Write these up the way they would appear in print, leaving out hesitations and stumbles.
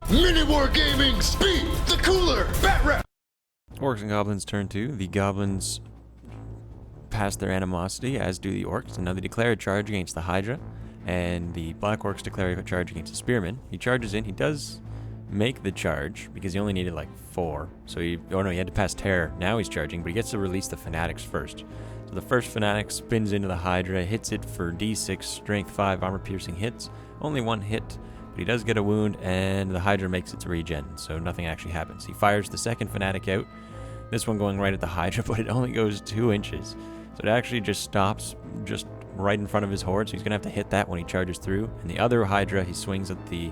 Mini War Gaming Speed, the cooler, Bat Rap. Orcs and Goblins turn 2. The Goblins pass their animosity, as do the Orcs, and now they declare a charge against the Hydra, and the Black Orcs declare a charge against the Spearman. He charges in. He does make the charge, because he only needed like 4. So he had to pass Terror. Now he's charging, but he gets to release the Fanatics first. So the first Fanatic spins into the Hydra, hits it for D6, Strength 5, armor-piercing hits. Only 1 hit, but he does get a wound, and the Hydra makes its regen, so nothing actually happens. He fires the second Fanatic out, this one going right at the Hydra, but it only goes 2 inches. So it actually just stops just right in front of his horde, so he's going to have to hit that when he charges through. And the other Hydra, he swings at the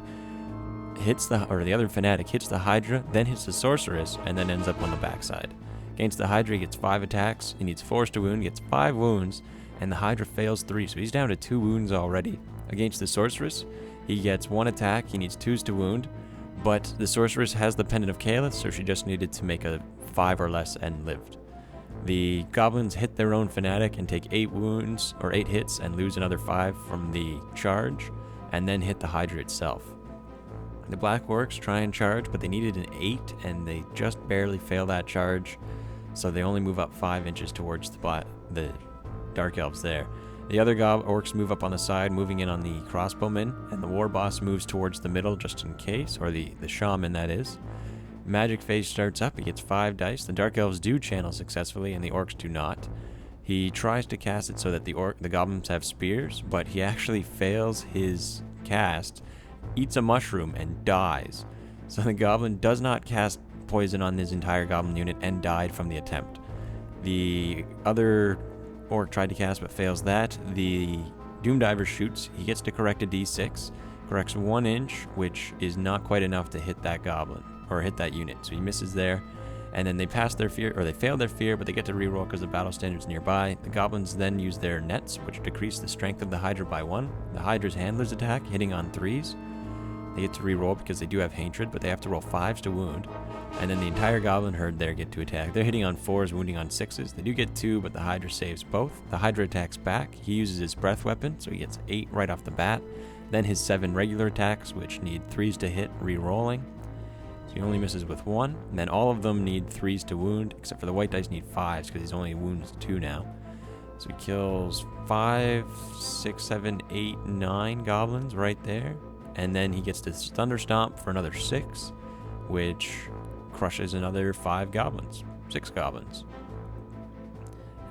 other Fanatic hits the Hydra, then hits the Sorceress, and then ends up on the backside. Against the Hydra, he gets 5 attacks. He needs 4 to wound, gets 5 wounds, and the Hydra fails 3, so he's down to 2 wounds already. Against the Sorceress, he gets 1 attack, he needs 2s to wound, but the Sorceress has the Pendant of Calith, so she just needed to make a 5 or less and lived. The Goblins hit their own Fanatic and take 8 wounds, or 8 hits, and lose another 5 from the charge, and then hit the Hydra itself. The Black Orcs try and charge, but they needed an 8, and they just barely fail that charge, so they only move up 5 inches towards the Dark Elves there. The other Orcs move up on the side, moving in on the Crossbowmen, and the War Boss moves towards the middle just in case, or the Shaman that is. Magic Phase starts up, he gets 5 dice. The Dark Elves do channel successfully, and the Orcs do not. He tries to cast it so that the Goblins have spears, but he actually fails his cast, eats a mushroom, and dies. So the Goblin does not cast poison on his entire Goblin unit and died from the attempt. The other Orc tried to cast but fails that. The Doomdiver shoots. He gets to correct a d6, corrects 1 inch, which is not quite enough to hit that Goblin, or hit that unit. So he misses there. And then they pass their fear, or they fail their fear, but they get to reroll because the battle standard's nearby. The Goblins then use their nets, which decrease the strength of the Hydra by 1. The Hydra's handlers attack, hitting on 3s. They get to reroll because they do have Hatred, but they have to roll 5s to wound. And then the entire Goblin herd there get to attack. They're hitting on 4s, wounding on 6s. They do get 2, but the Hydra saves both. The Hydra attacks back. He uses his breath weapon, so he gets 8 right off the bat. Then his 7 regular attacks, which need 3s to hit, re-rolling. So he only misses with 1. And then all of them need 3s to wound, except for the white dice need 5s, because he's only wounds 2 now. So he kills 5, 6, 7, 8, 9 Goblins right there. And then he gets to Thunder Stomp for another 6, which crushes another 5 Goblins, 6 Goblins.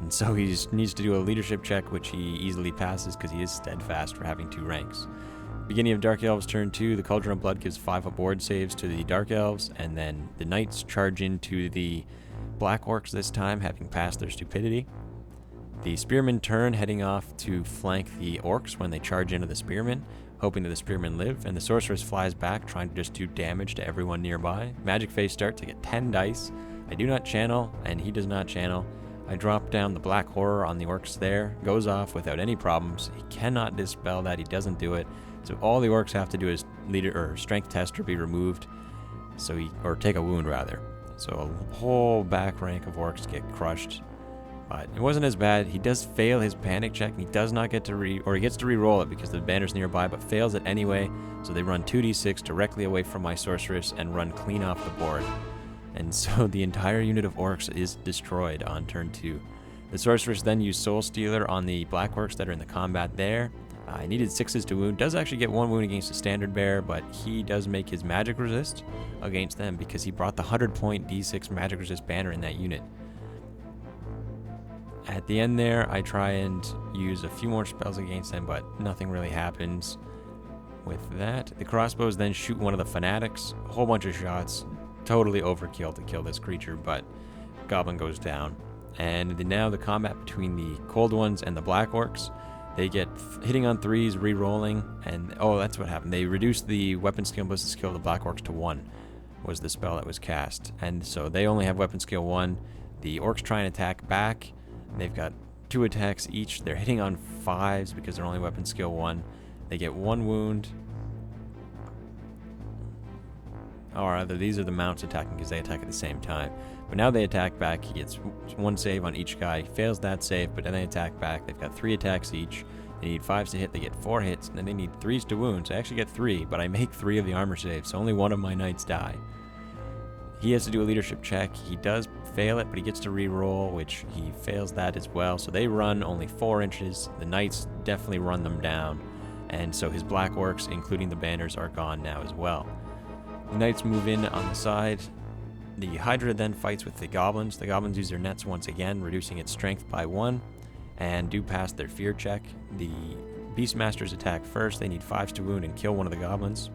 And so he just needs to do a leadership check, which he easily passes because he is steadfast for having 2 ranks. Beginning of Dark Elves turn 2, the Cauldron of Blood gives 5 aboard saves to the Dark Elves, and then the Knights charge into the Black Orcs this time, having passed their stupidity. The Spearmen turn, heading off to flank the Orcs when they charge into the Spearmen, hoping that the Spearmen live, and the Sorceress flies back, trying to just do damage to everyone nearby. Magic Phase starts, I get 10 dice. I do not channel, and he does not channel. I drop down the Black Horror on the Orcs there, goes off without any problems. He cannot dispel that, he doesn't do it. So all the Orcs have to do is Strength Tester be removed, or take a wound rather. So a whole back rank of Orcs get crushed. But it wasn't as bad. He does fail his panic check, and he does not get to he gets to re-roll it because the banner's nearby, but fails it anyway. So they run 2d6 directly away from my Sorceress and run clean off the board. And so the entire unit of Orcs is destroyed on turn 2. The Sorceress then used Soul Stealer on the Black Orcs that are in the combat there. I needed 6s to wound. Does actually get 1 wound against the Standard Bearer, but he does make his magic resist against them because he brought the 100-point d6 magic resist banner in that unit. At the end there, I try and use a few more spells against them, but nothing really happens with that. The crossbows then shoot one of the Fanatics. A whole bunch of shots. Totally overkill to kill this creature, but Goblin goes down. And now the combat between the Cold Ones and the Black Orcs. They get hitting on 3s, re-rolling, and that's what happened. They reduced the weapon skill and ballistic skill of the Black Orcs to 1, was the spell that was cast. And so they only have weapon skill 1. The Orcs try and attack back. They've got 2 attacks each. They're hitting on 5s because they're only weapon skill 1. They get 1 wound. Or rather, these are the mounts attacking because they attack at the same time. But now they attack back. He gets 1 save on each guy. He fails that save, but then they attack back. They've got 3 attacks each. They need 5s to hit, they get 4 hits, and then they need 3s to wound. So I actually get 3, but I make 3 of the armor saves, so only one of my knights die. He has to do a leadership check. He does fail it, but he gets to re-roll, which he fails that as well. So they run only 4 inches. The knights definitely run them down. And so his black orcs, including the banners, are gone now as well. The knights move in on the side. The Hydra then fights with the goblins. The goblins use their nets once again, reducing its strength by 1, and do pass their fear check. The Beastmasters attack first. They need 5s to wound and kill one of the goblins.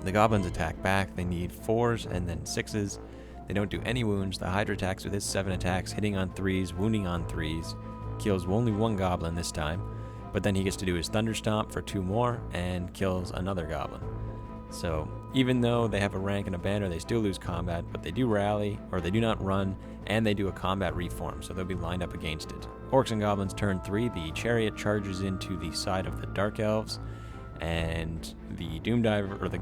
The goblins attack back. They need 4s and then 6s. They don't do any wounds. The Hydra attacks with his 7 attacks, hitting on 3s, wounding on 3s. Kills only 1 goblin this time, but then he gets to do his Thunder Stomp for 2 more and kills another goblin. So even though they have a rank and a banner, they still lose combat, but they do rally, or they do not run, and they do a combat reform, so they'll be lined up against it. Orcs and Goblins turn 3. The Chariot charges into the side of the Dark Elves, and the Doomdiver, or the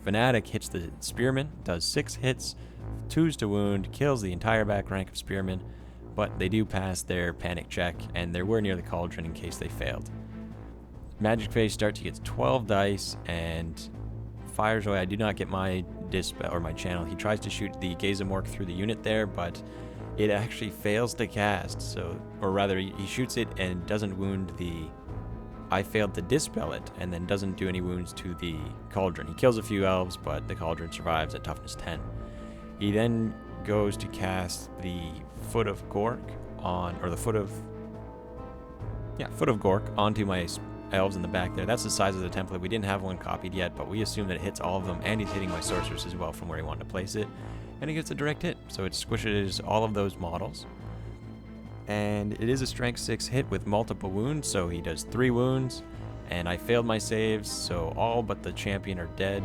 Fanatic, hits the Spearman, does 6 hits, 2s to wound, kills the entire back rank of Spearmen, but they do pass their panic check, and they were near the Cauldron in case they failed. Magic Face starts, he gets 12 dice, and fires away. I do not get my dispel or my channel. He tries to shoot the Gazamork through the unit there, but it actually fails to cast. So, or rather, he shoots it and doesn't wound the. I failed to dispel it, and then doesn't do any wounds to the Cauldron. He kills a few elves, but the Cauldron survives at toughness 10. He then goes to cast the Foot of Gork on, or the Foot of Gork onto my elves in the back there. That's the size of the template. We didn't have one copied yet, but we assume that it hits all of them, and he's hitting my sorceress as well from where he wanted to place it, and he gets a direct hit, so it squishes all of those models. And it is a strength 6 hit with multiple wounds, so he does 3 wounds, and I failed my saves, so all but the champion are dead.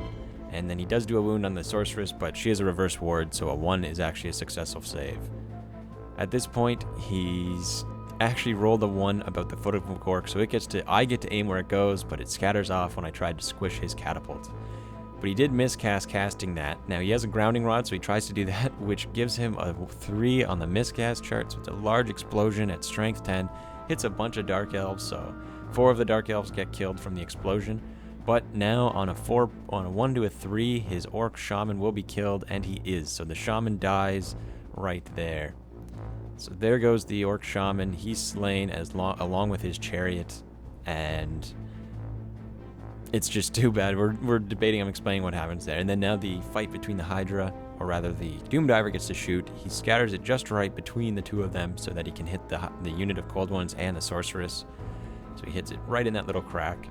And then he does do a wound on the sorceress, but she has a reverse ward, so a 1 is actually a successful save. At this point, he's actually rolled a 1 about the Foot of Gork, so I get to aim where it goes, but it scatters off when I tried to squish his catapult. But he did miscast casting that. Now he has a grounding rod, so he tries to do that, which gives him a 3 on the miscast chart, so it's a large explosion at strength 10, hits a bunch of Dark Elves, so 4 of the Dark Elves get killed from the explosion. But now on a 1 to a 3, his Orc Shaman will be killed, and he is, so the Shaman dies right there. So there goes the Orc Shaman. He's slain along with his chariot, and it's just too bad. We're debating, I'm explaining what happens there. And then now the fight between the Hydra, or rather the Doomdiver, gets to shoot. He scatters it just right between the 2 of them so that he can hit the unit of Cold Ones and the Sorceress. So he hits it right in that little crack.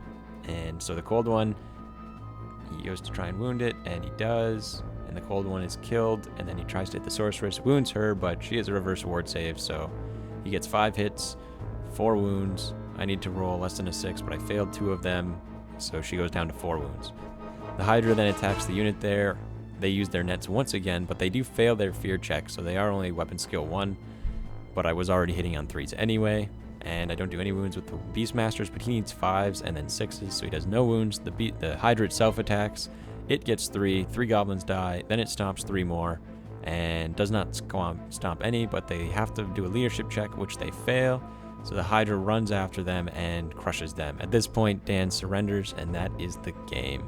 And so the Cold One, he goes to try and wound it, and he does. And the Cold One is killed, and then he tries to hit the Sorceress, wounds her, but she has a reverse ward save, so he gets 5 hits, 4 wounds. I need to roll less than a 6, but I failed 2 of them, so she goes down to 4 wounds. The Hydra then attacks the unit there. They use their nets once again, but they do fail their fear check, so they are only weapon skill 1, but I was already hitting on 3s anyway. And I don't do any wounds with the Beastmasters, but he needs 5s and then 6s, so he does no wounds. The Hydra itself attacks. It gets 3 goblins die, then it stomps 3 more, and does not stomp any, but they have to do a leadership check, which they fail. So the Hydra runs after them and crushes them. At this point, Dan surrenders, and that is the game.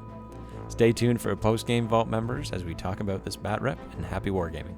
Stay tuned for post-game Vault members as we talk about this bat rep, and happy wargaming.